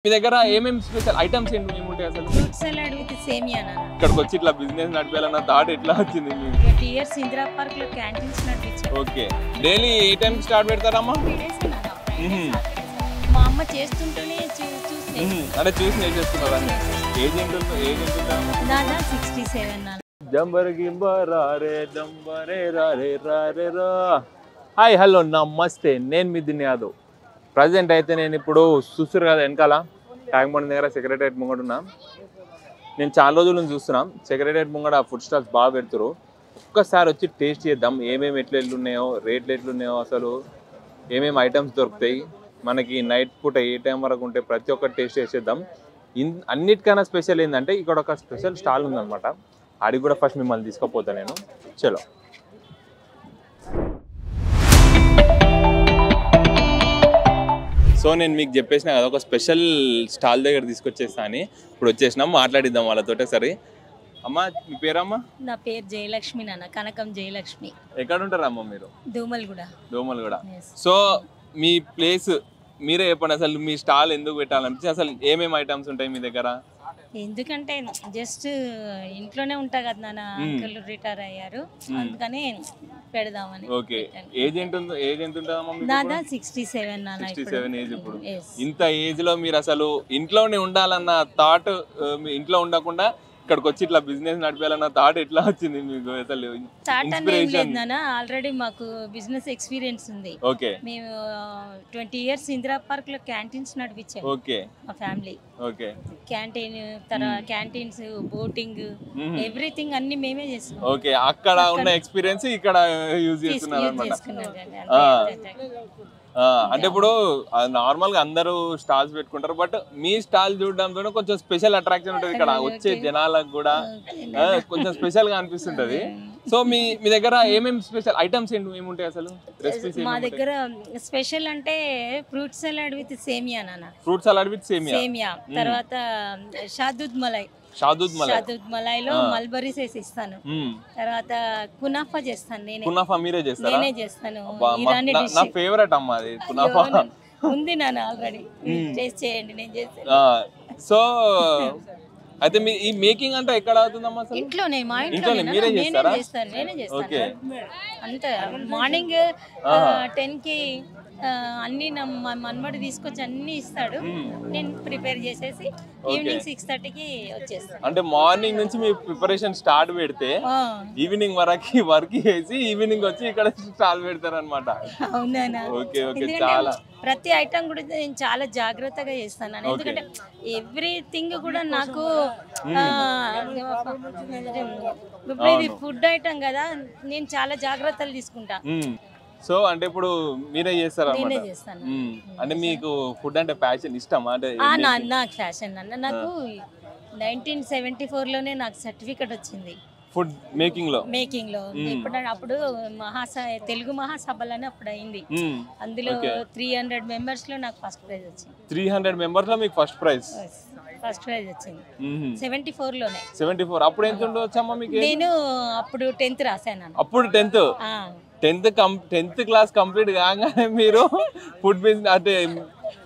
మీ దగ్గర ఏమేమి special items ఏముంటాయి అసలు? ఫ్రూట్ సలాడ్ విత్ సేమియా నాన్న. ఇక్కడికి వచ్చి ఇట్లా బిజినెస్ నడిపేయాలన్న థాట్ ఎట్లా వచ్చింది మీకు? 20 years ఇందిరా పార్క్ లో క్యాంటీన్స్ నడిపించారు. ఓకే, డైలీ ఏ టైం కి స్టార్ట్ పెడతారమ్మా? 3 days నాన్న. మా అమ్మ చేస్తుంటేనే చూసి అంటే చూసి నేర్చేసుకున్నారా? ఏజ్ ఎంత దాదా 67 నాన్న. జంబర్ గింబర్ రారే జంబరే రారే రారే రా. హాయ్ హలో నమస్తే, నేను మీ దిన్ యాదవ్. ప్రజెంట్ అయితే నేను ఇప్పుడు చూస్తున్నారు కదా వెనకాల ట్యాంక్ బండ్ దగ్గర సెక్రటరియట్ ముంగట ఉన్నా. నేను చాలా రోజుల నుంచి చూస్తున్నాం సెక్రటరియట్ ముంగట ఫుడ్ స్టాల్స్ బాగా పెడతారు. ఒక్కసారి వచ్చి టేస్ట్ చేద్దాం ఏమేమి ఎట్లున్నాయో, రేట్లు ఎట్లున్నాయో, అసలు ఏమేమి ఐటమ్స్ దొరుకుతాయి మనకి, నైట్ పూట ఏ టైం వరకు ఉంటే ప్రతి ఒక్కటి టేస్ట్ చేసేద్దాం. అన్నిటికన్నా స్పెషల్ ఏంటంటే ఇక్కడ ఒక స్పెషల్ స్టాల్ ఉందన్నమాట. ఆడికి కూడా ఫస్ట్ మిమ్మల్ని తీసుకుపోతాను నేను. చలో. సో నేను మీకు చెప్పేసిన కదా ఒక స్పెషల్ స్టాల్ దగ్గర తీసుకొచ్చేస్తా అని. ఇప్పుడు వచ్చేసినాం, మాట్లాడిద్దాం వాళ్ళతో. సరే అమ్మ, మీ పేరమ్మా? నా పేరు జయలక్ష్మి నాన్న, కనకం జయలక్ష్మి. ఎక్కడ ఉంటారమ్మా మీరు? దోమల్గూడ. దోమల్గూడ. సో మీ ప్లేస్ మీరే చెప్పండి, అసలు మీ స్టాల్ ఎందుకు పెట్టాలనిపించి, అసలు ఏమేమి ఐటమ్స్ ఉంటాయి మీ దగ్గర? ఎందుకంటే జస్ట్ ఇంట్లోనే ఉంటా కదా నాన్న, అంకుల్ రిటైర్ అయ్యారు, అందుకని పెడదామని. ఓకే, ఏజ్ ఎంత ఉంటుందమ్మా? దాదా 67 నాన్న. 67 ఏజ్. ఇప్పుడు ఇంత ఏజ్ లో మీరు అసలు ఇంట్లోనే ఉండాలన్న థాట్, ఇంట్లో ఉండకుండా ఇక్కడికి వచ్చి ఇట్లా బిజినెస్ నడిపేయాలన్న థాట్ ఎట్లా వచ్చింది మీకు? అసలు థాట్ అనేది లేదు నాన్న, ఆల్రెడీ మాకు బిజినెస్ ఎక్స్పీరియన్స్ ఉంది. ఓకే, మేము 20 years ఇందిరా పార్క్ లో క్యాంటీన్స్ నడిపించాము. ఓకే, మా ఫ్యామిలీ. ఓకే, క్యాంటీన్ తర్వాత క్యాంటీన్స్, బోటింగ్, ఎవ్రీథింగ్ అన్ని మేమే చేస్తాం. ఓకే, అక్కడ ఉన్న ఎక్స్పీరియన్స్ ఇక్కడ యూజ్ చేస్తున్నారు అన్నమాట. అంటే ఇప్పుడు నార్మల్ గా అందరూ స్టాల్స్ పెట్టుకుంటారు, బట్ మీ స్టాల్ చూడడంతో కొంచెం స్పెషల్ అట్రాక్షన్ ఉంటుంది. ఇక్కడ వచ్చే జనాలకు కూడా కొంచెం స్పెషల్ గా అనిపిస్తుంటది. సో మీ దగ్గర ఏమేమి స్పెషల్ ఐటమ్స్ ఏముంటాయి అసలు? మా దగ్గర స్పెషల్ అంటే ఫ్రూట్ సలాడ్ విత్ సేమియా నాన్న. ఫ్రూట్ సలాడ్ విత్ సేమియా, తర్వాత షాదూద్ మలై. షాదూద్ మలైలో మల్బరీస్ వేసి ఇస్తాను. తర్వాత కునాఫా చేస్తాను నేనే. కునాఫా మీరే చేస్తారా? నేనే చేస్తాను. నా ఫేవరెట్ అమ్మా అది కునాఫా. ఉంది నాన్న ఆల్రెడీ, టేస్ట్ చేయండి, నేను చేస్తాను. సో అయితే మీ ఈ మేకింగ్ అంటే ఎక్కడ అవుతుందమ్మా? ఇంట్లోనే, మా ఇంట్లోనే నేనే చేస్తాను. అంతే, మార్నింగ్ 10 కి అన్ని మా మన్మడు తీసుకొచ్చి అన్ని ఇస్తాడు, నేను ప్రిపేర్ చేసేసి ఈవినింగ్ 6:30కి వచ్చేస్తాను. అంటే మార్నింగ్ నుంచి మీ ప్రిపరేషన్ స్టార్ట్ పెడితే ఈవినింగ్ వరకు వర్క్ చేసి ఈవినింగ్ వచ్చి ఇక్కడ స్టాల్ పెడతారు అనమాట. అవునా? Okay, okay. చాలా ప్రతి ఐటమ్ కూడా నేను చాలా జాగ్రత్తగా చేస్తాను, ఎందుకంటే ఎవ్రీథింగ్ కూడా నాకు ఇది ఫుడ్ ఐటమ్ కదా, నేను చాలా జాగ్రత్తలు తీసుకుంటా. సో అంటే ఇప్పుడు మీరే చేస్తారా? నేనే చేస్తాను. అంటే మీకు ఫుడ్ అంటే ప్యాషన్ ఇష్టమా? అంటే నాకు ఫ్యాషన్ అన్న, నాకు 1974 లోనే నాకు సర్టిఫికెట్ వచ్చింది ఫుడ్ మేకింగ్ లో. అప్పుడు తెలుగు మహాసభలని అప్పుడు అయింది. అందులో 300 members లో నాకు ఫస్ట్ ప్రైజ్ వచ్చింది. 300 members లో మీకు ఫస్ట్ ప్రైజ్ వచ్చింది 74 లోనే. 74 అప్పుడు ఎంత ఉండొచ్చమ్మా మీకు? నేను అప్పుడు 10th రాశాను. అప్పుడు 10th క్లాస్ కంప్లీట్ కాగానే మీరు ఫుడ్ బిజినెస్ అంటే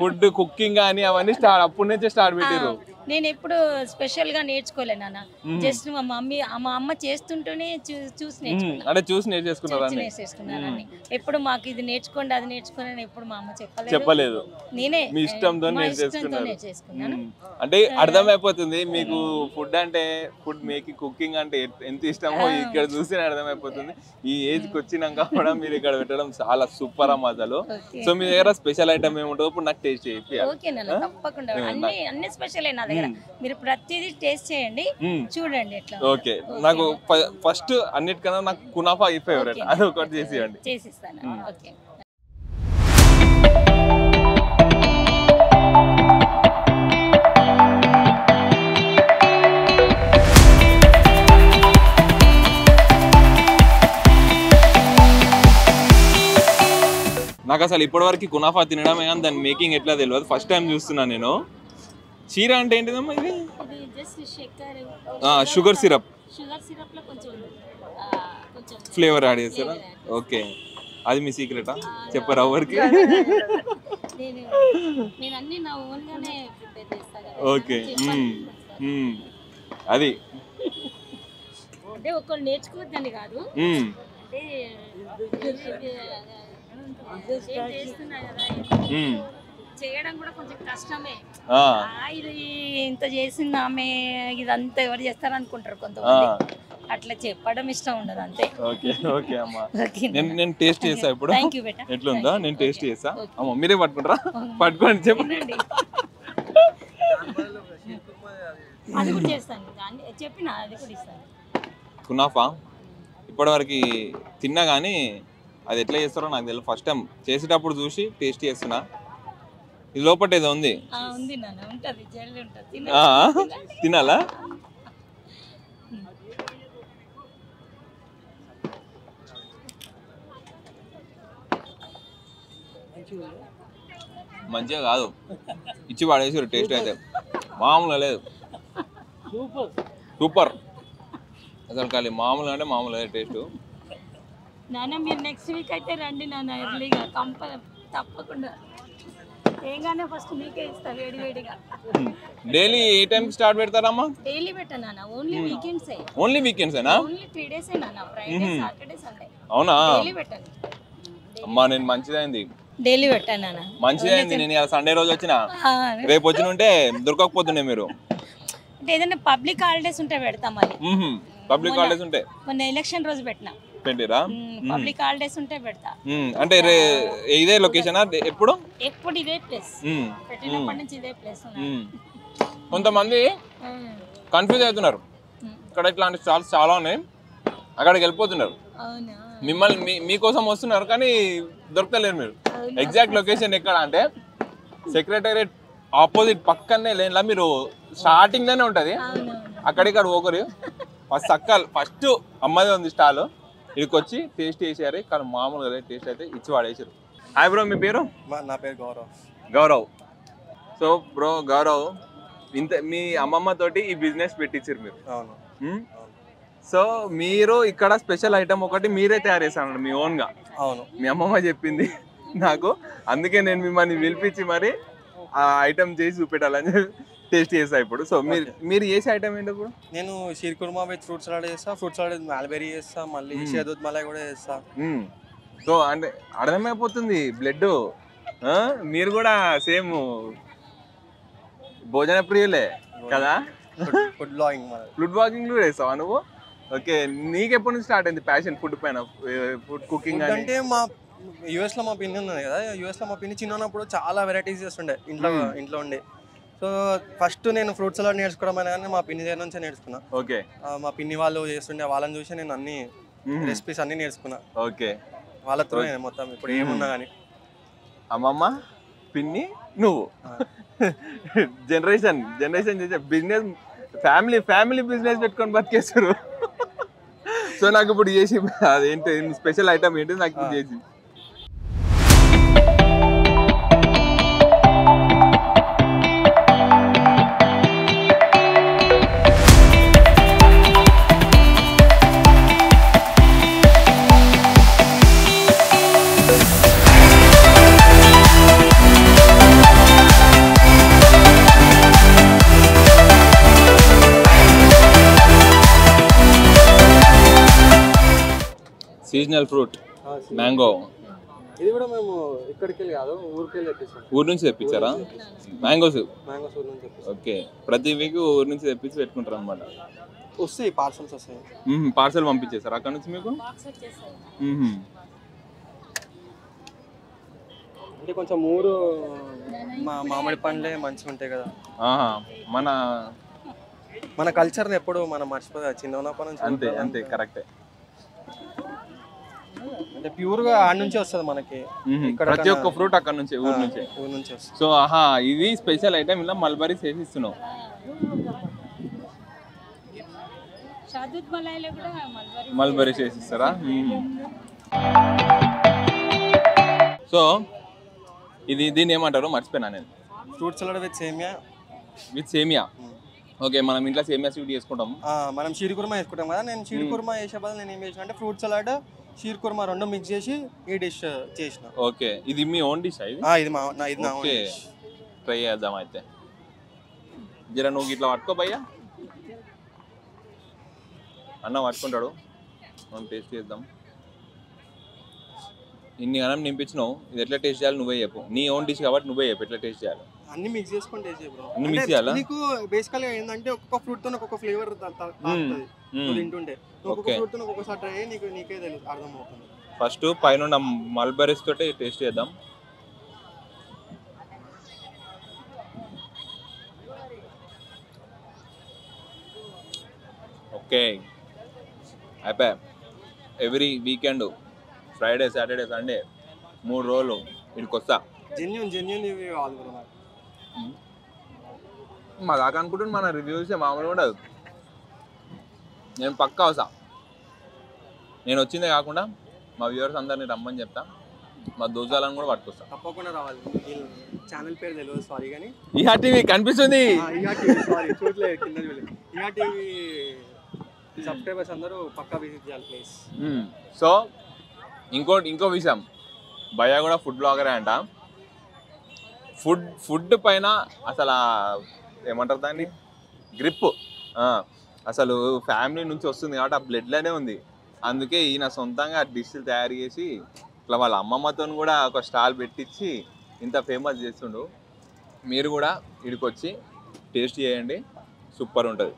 ఫుడ్ కుకింగ్ కానీ అవన్నీ అప్పటి నుంచే స్టార్ట్ పెట్టారు. నేను ఎప్పుడు స్పెషల్ గా నేర్చుకోలే నాన్న, జస్ట్ మా అమ్మ చేస్తుంటేనే చూసి నేర్చేసుకున్నాను. ఎప్పుడు మాకు ఇది నేర్చుకోండి అది నేర్చుకోండి ఎప్పుడు మా అమ్మ చెప్పలేదు, నేనే మీ ఇష్టంతో నేర్చేసుకున్నాను. అంటే అర్థమైపోతుంది మీకు ఫుడ్ అంటే, ఫుడ్ మేకింగ్ కుకింగ్ అంటే ఎంత ఇష్టమో ఇక్కడ చూసి అర్థమైపోతుంది. ఈ ఏజ్ కి వచ్చినాక కూడా మీరు ఇక్కడ పెట్టడం చాలా సూపర్ అమ్మ అసలు. సో మీ దగ్గర స్పెషల్ ఐటమ్ ఏముంటుందో ఇప్పుడు నాకు టేస్ట్ చేయండి. ఓకే నాన్న, తప్పకుండా. అన్ని స్పెషల్ అయినా మీరు ప్రతిదీ టేస్ట్ చేయండి, చూడండి ఎట్లా. ఓకే, నాకు ఫస్ట్ అన్నిటికన్నా నాకు కునాఫా ఫేవరెట్, అది ఒకటి చేసిస్తాను. ఓకే, నాకు అసలు ఇప్పటివరకు కునాఫా తినడమే కానీ దాని మేకింగ్ ఎట్లా తెలియదు, ఫస్ట్ టైం చూస్తున్నాను నేను. చీర అంటే ఏంటిదమ్మా? ఇది షుగర్ సిరప్ లో కొంచెం ఫ్లేవర్ యాడ్ చేస్తారా? ఓకే, అది మీ సీక్రెటా? చెప్పరా ఎవరికి? నేను అన్ని నా ఓన్ గానే ప్రిపేర్ చేస్తాను. ఓకే. అది అంటే ఒకళ్ళు నేర్చుకోవద్దని కాదు, అంటే చేస్తున్నా కదా చేయడం కూడా కొంచెం కష్టమే. ఇది ఇంత చేసింది ఆమె, ఇదంతా ఎవరు చేస్తారు అనుకుంటారు కొంతమంది. అట్లా చెప్పడం ఇష్టం ఉండదు అంతే. ఓకే ఓకే అమ్మా, నేను టేస్ట్ చేసా ఇప్పుడు. థ్యాంక్ యూ బేటా. ఎట్లుందా? నేను టేస్ట్ చేసా. అమ్మ మీరే పట్టుకుంటారా? పట్టుకోండి, చెప్పండి. అది కూడా చేస్తాను, చెప్పిన అది కూడా ఇస్తాను. కునాఫా ఇప్పటివరకు తిన్నా కానీ అది ఎట్లా చేస్తారో నాకు తెలియదు. ఫస్ట్ టైం చేసేటప్పుడు చూసి టేస్ట్ చేస్తున్నా. ఇది లోపల ఏదో ఉంది. ఉంది నాన్న, ఉంటుంది, జల్లి ఉంటుంది. తినాలా? మంచిగా కాదు, ఇచ్చి పడేసారు. టేస్ట్ అయితే మామూలుగా లేదు, సూపర్ అసలు. ఖాళీ మామూలుగా అంటే మామూలుగా టేస్ట్. నాన్న మీరు నెక్స్ట్ వీక్ అయితే రండి నాన్న, ఎర్లీగా తప్పకుండా. ఏంగానే ఫస్ట్ మీకే ఇస్తా వేడి వేడిగా. డైలీ ఏ టైం స్టార్ట్ పెడతారమ్మా? డైలీ పెట్టా నాన్న, ఓన్లీ వీకెండ్స్. ఓన్లీ వీకెండ్స్ ఏనా? ఓన్లీ 3 days నాన్న, ఫ్రైడే సాటర్డే సండే. అవునా? డైలీ పెట్టాను అమ్మా, నేను మంచిదైంది డైలీ పెట్టాను నాన్న, మంచిదైంది. నేను ఇలా సండే రోజు వచ్చిన, రేపు వచ్చిన ఉంటే దొరకకపోతుండే మీరు. అంటే ఏదైనా పబ్లిక్ హాలిడేస్ ఉంటే పెడతాం మళ్ళీ. పబ్లిక్ హాలిడేస్ ఉంటే మొన్న ఎలక్షన్ రోజు పెట్టినా. పెట్టిరా? పబ్లిక్ హాలిడేస్ ఉంటే పెడతా. అంటే ఇదే లొకేషన్ ఎప్పుడు? ఎప్పుడు ఇదే ప్లేస్, పెట్టినప్పటి నుంచి ఇదే ప్లేస్. కొంతమంది కన్ఫ్యూజ్ అవుతున్నారు, ఇక్కడ ఇట్లాంటి స్టాల్స్ చాలా ఉన్నాయి, అక్కడికి వెళ్ళిపోతున్నారు. మిమ్మల్ని మీకోసం వస్తున్నారు కానీ దొరకలేరు మీరు. ఎగ్జాక్ట్ లొకేషన్ ఎక్కడ అంటే సెక్రటేరియట్ ఆపోజిట్ పక్కనే లేన్లా, మీరు స్టార్టింగ్ లోనే ఉంటది. అక్కడిక్కడ ఒకరు ఫస్ట్ అమ్మదే ఉంది స్టాల్, ఇక్కడికి వచ్చి టేస్ట్ చేసారు. కానీ మామూలుగా టేస్ట్ అయితే ఇచ్చి వాడేసారు. హాయ్ బ్రో, మీ పేరు? నా పేరు గౌరవ్. గౌరవ్. సో బ్రో గౌరవ్, మీ అమ్మమ్మ తోటి ఈ బిజినెస్ పెట్టించారు మీరు. అవును. సో మీరు ఇక్కడ స్పెషల్ ఐటమ్ ఒకటి మీరే తయారు చేశారు మీ ఓన్ గా. అవును. మీ అమ్మమ్మ చెప్పింది నాకు, అందుకే నేను మిమ్మల్ని పిలిపించి మరి ఆ ఐటమ్ చేసి చూపెట్టాలని టేస్ట్ చేసా ఇప్పుడు. సో మీరు చేసే ఐటమ్ ఏంటి ఇప్పుడు? నేను sheer kurma with fruit salad చేస్తా, ఫ్రూట్ సలాడ్ మాల్బెరీ చేస్తా, మళ్ళీ షేదూద్ మలై కూడా చేస్తా. సో అంటే అర్థమైపోతుంది బ్లడ్, మీరు కూడా సేమ్ భోజన ప్రియులే కదా. ఫుడ్ బ్లాగింగ్ కూడా చేస్తావా నువ్వు? ఓకే, నీకెప్పటి నుంచి స్టార్ట్ అయింది ప్యాషన్ ఫుడ్ పైన, ఫుడ్ కుకింగ్? అంటే మా యూఎస్ లో మా పిన్ని ఉన్నది కదా, యూఎస్ లో మా పిన్ని చిన్న ఉన్నప్పుడు చాలా వెరైటీస్ చేస్తుండే ఇంట్లో ఉండి. సో ఫస్ట్ నేను ఫ్రూట్ సలాడ్ నేర్చుకోవడం అనేది మా పిన్ని దగ్గర నుంచే నేర్చుకున్నా. ఓకే. మా పిన్ని వాళ్ళు చేస్తుండే, వాళ్ళని చూసి నేను అన్ని రెసిపీస్ అన్ని నేర్చుకున్నా. ఓకే. వాళ్ళతో మొత్తం ఇప్పుడు ఏమున్నా కానీ. అమ్మమ్మ, పిన్ని, నువ్వు జనరేషన్ చేసే బిజినెస్, ఫ్యామిలీ బిజినెస్ పెట్టుకొని బతికేస్తారు. సో నాకు ఇప్పుడు చేసి అదేంటి స్పెషల్ ఐటమ్ ఏంటి నాకు ఇప్పుడు చేసి. Seasonal fruit mango. ఇది కూడా మేము ఇక్కడికి వెళ్ళి కాదు, ఊరికి వెళ్ళి తెప్పిస్తాం. ఊరు నుంచి తెప్పించారా మ్యాంగోస్? మ్యాంగోస్ ఊరు నుంచి తెప్పిస్తాం. ఓకే, ప్రతి వీక్ ఊరు నుంచి తెప్పించి పెట్టుకుంటారు అనమాట. వస్తాయి పార్సల్స్ వస్తాయి. పార్సల్ పంపించేసారు అక్కడ నుంచి మీకు? అంటే కొంచెం ఊరు మామిడి పండ్లే మంచిగా ఉంటాయి కదా. మన కల్చర్ని ఎప్పుడు మనం మర్చిపోదా, చిన్న ఉన్నప్పటి నుంచి. అంతే అంతే, కరెక్టే. అంటే ప్యూర్ గా ఆడ నుంచి వస్తుంది మనకి. ప్రతి ఒక్క ఫ్రూట్ అక్కడ నుంచి ఊరు నుంచి వస్తుంది. సో ఇది స్పెషల్ ఐటమ్, ఇలా మల్బరీ చేసి ఇస్తున్నావు. మల్బరీ చేసి ఇస్తారా? సో దీన్ని ఏమంటారు మర్చిపోయినా నేను. ఫ్రూట్ సలాడ్ విత్ సేమియా. ఓకే, మనం ఇంట్లో సేమియా స్వీట్ చేసుకుంటాం. మనం షీర్ కుర్మా వేసుకుంటాం కదా. నేను షీర్ కుర్మా వేసే బదులు నేను ఏం చేసిన అంటే ఫ్రూట్ సలాడ్ షీర్ కుర్మా రెండు మిక్స్ చేసి ఈ డిష్ చేసిన. ఓకే, ఇది మీ ఓన్ డిష్ ఇది? ఇది నా own ఓకే, dish. ట్రై చేద్దాం అయితే. జర నువ్వు ఇట్లా పట్టుకో భయ్యా, అన్న పట్టుకుంటాడు, మనం టేస్ట్ చేద్దాం. ఇన్ని అన్నం నింపించినావు, ఇది ఎట్లా టేస్ట్ చేయాలి నువ్వే చెప్పు. నీ ఓన్ డిష్ కాబట్టి నువ్వే చెప్పు ఎట్లా టేస్ట్ చేయాలి. అన్ని మిక్స్ చేసుకొని టేస్ట్ చేయ బ్రో. అన్ని మిక్స్ చేయాలా? నీకు బేసికల్ గా ఏంటంటే ఒక్కొక్క ఫ్రూట్ తో ఒక్కొక్క ఫ్లేవర్ తింటుంటే ఒక్కొక్క ఫ్రూట్ తో ఒక్కొక్కసారి ట్రై అయ్యి నీకే తెలుసు, అర్థమవుతుంది. ఫస్ట్ పైన మల్బెరీస్ తోటి టేస్ట్ చేద్దాం. ఓకే, అయిపోయా. Every weekend Friday, Saturday, Sunday 3 రోజులు ఇక్కడికి వస్తా. జెన్యూన్ ఇవి కాదు బ్రో. మా దాకా అనుకుంటున్నాను, మన రివ్యూస్ మామూలుగా ఉండదు. నేను పక్కా వస్తా. నేను వచ్చిందే కాకుండా మా వ్యూవర్స్ అందరినీ రమ్మని చెప్తా, మా దోసాలను కూడా పట్టుకొస్తా. తప్పకుండా రావాలి. ఛానల్ పేరు తెలియదు సారీ, కానీ ఇహా టీవీ కనిపిస్తుంది. సారీ చూడలేదు, కింద చూడలేదు. ఇహా టీవీ సబ్స్క్రైబర్స్ అందరూ పక్కా విజిట్ చేయాలి ప్లేస్. సో ఇంకో విషయం, భయ్యా కూడా ఫుడ్ బ్లాగరే అంట. ఫుడ్ పైన అసలు ఏమంటారు దాన్ని, గ్రిప్ అసలు ఫ్యామిలీ నుంచి వస్తుంది కాబట్టి ఆ బ్లడ్లోనే ఉంది. అందుకే ఈయన సొంతంగా డిష్లు తయారు చేసి ఇట్లా వాళ్ళ అమ్మమ్మతో కూడా ఒక స్టాల్ పెట్టించి ఇంత ఫేమస్ చేస్తుండు. మీరు కూడా ఇక్కడికి వచ్చి టేస్ట్ చేయండి, సూపర్ ఉంటుంది.